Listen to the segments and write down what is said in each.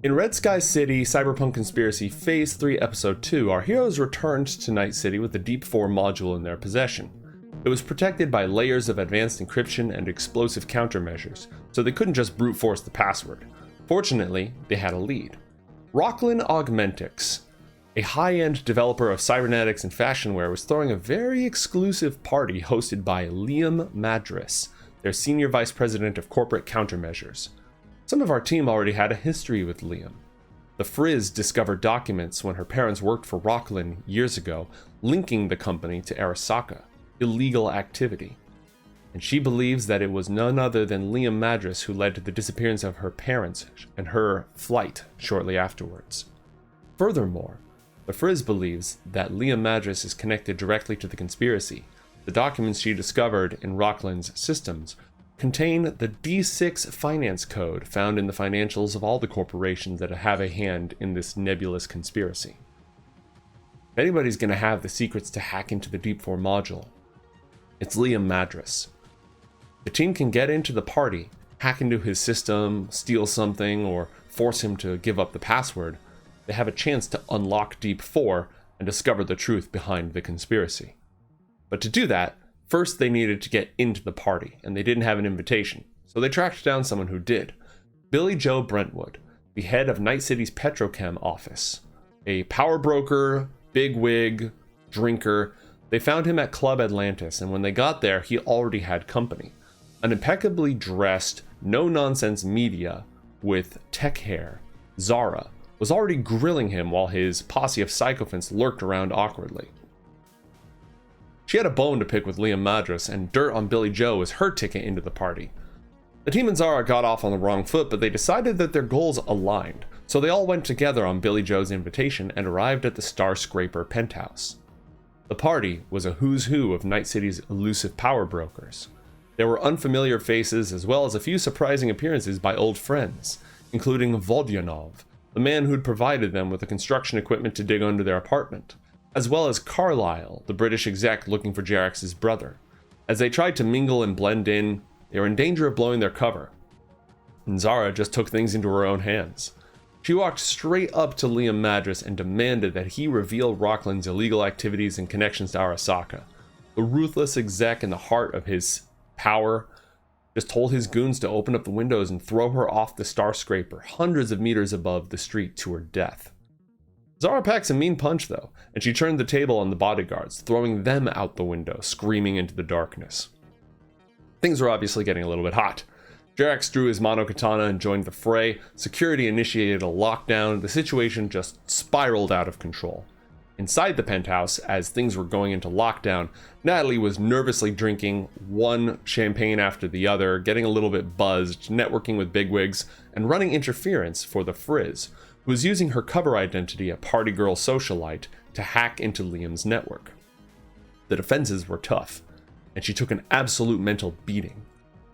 In Red Sky City, Cyberpunk Conspiracy Phase 3 Episode 2, our heroes returned to Night City with the Deep 4 module in their possession. It was protected by layers of advanced encryption and explosive countermeasures, so they couldn't just brute force the password. Fortunately, they had a lead. Rocklin Augmentix, a high-end developer of cybernetics and fashion wear, was throwing a very exclusive party hosted by Liam Madras, their senior vice president of corporate countermeasures. Some of our team already had a history with Liam. The Frizz discovered documents when her parents worked for Rocklin years ago, linking the company to Arasaka, illegal activity. And she believes that it was none other than Liam Madras who led to the disappearance of her parents and her flight shortly afterwards. Furthermore, the Frizz believes that Liam Madras is connected directly to the conspiracy. The documents she discovered in Rocklin's systems contain the D6 finance code found in the financials of all the corporations that have a hand in this nebulous conspiracy. If anybody's going to have the secrets to hack into the Deep 4 module, it's Liam Madras. The team can get into the party, hack into his system, steal something, or force him to give up the password. They have a chance to unlock Deep 4 and discover the truth behind the conspiracy. But to do that, first they needed to get into the party, and they didn't have an invitation, so they tracked down someone who did. Billy Joe Brentwood, the head of Night City's Petrochem office. A power broker, bigwig, drinker. They found him at Club Atlantis, and when they got there, he already had company. An impeccably dressed, no-nonsense media with tech hair, Zara, was already grilling him while his posse of sycophants lurked around awkwardly. She had a bone to pick with Liam Madras, and dirt on Billy Joe was her ticket into the party. The team and Zara got off on the wrong foot, but they decided that their goals aligned, so they all went together on Billy Joe's invitation and arrived at the Starscraper penthouse. The party was a who's who of Night City's elusive power brokers. There were unfamiliar faces as well as a few surprising appearances by old friends, including Vodyanov, the man who'd provided them with the construction equipment to dig under their apartment, as well as Carlyle, the British exec looking for Jerax's brother. As they tried to mingle and blend in, they were in danger of blowing their cover. And Zara just took things into her own hands. She walked straight up to Liam Madras and demanded that he reveal Rocklin's illegal activities and connections to Arasaka. The ruthless exec in the heart of his power just told his goons to open up the windows and throw her off the Starscraper, hundreds of meters above the street, to her death. Zara packs a mean punch though, and she turned the table on the bodyguards, throwing them out the window, screaming into the darkness. Things were obviously getting a little bit hot. Jerax drew his monokatana and joined the fray. Security initiated a lockdown. The situation just spiraled out of control. Inside the penthouse, as things were going into lockdown, Natalie was nervously drinking one champagne after the other, getting a little bit buzzed, networking with bigwigs, and running interference for the Frizz, who was using her cover identity, a party girl socialite, to hack into Liam's network. The defenses were tough, and she took an absolute mental beating.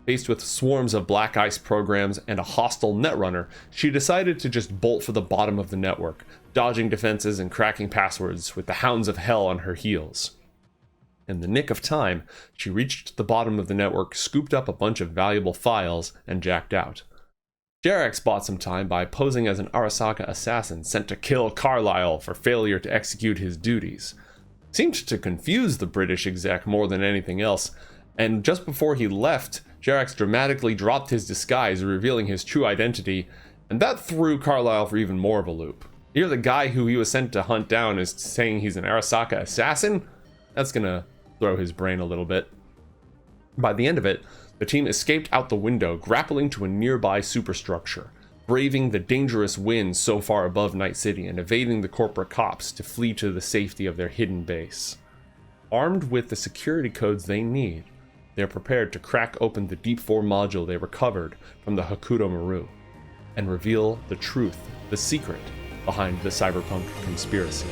Faced with swarms of black ice programs and a hostile netrunner, she decided to just bolt for the bottom of the network, dodging defenses and cracking passwords with the hounds of hell on her heels. In the nick of time, she reached the bottom of the network, scooped up a bunch of valuable files, and jacked out. Jerax bought some time by posing as an Arasaka assassin sent to kill Carlyle for failure to execute his duties. Seemed to confuse the British exec more than anything else, and just before he left, Jerax dramatically dropped his disguise, revealing his true identity, and that threw Carlyle for even more of a loop. Here the guy who he was sent to hunt down is saying he's an Arasaka assassin? That's gonna throw his brain a little bit. By the end of it, the team escaped out the window, grappling to a nearby superstructure, braving the dangerous winds so far above Night City and evading the corporate cops to flee to the safety of their hidden base. Armed with the security codes they need, they are prepared to crack open the Deep 4 module they recovered from the Hakuto Maru and reveal the truth, the secret behind the Cyberpunk conspiracy.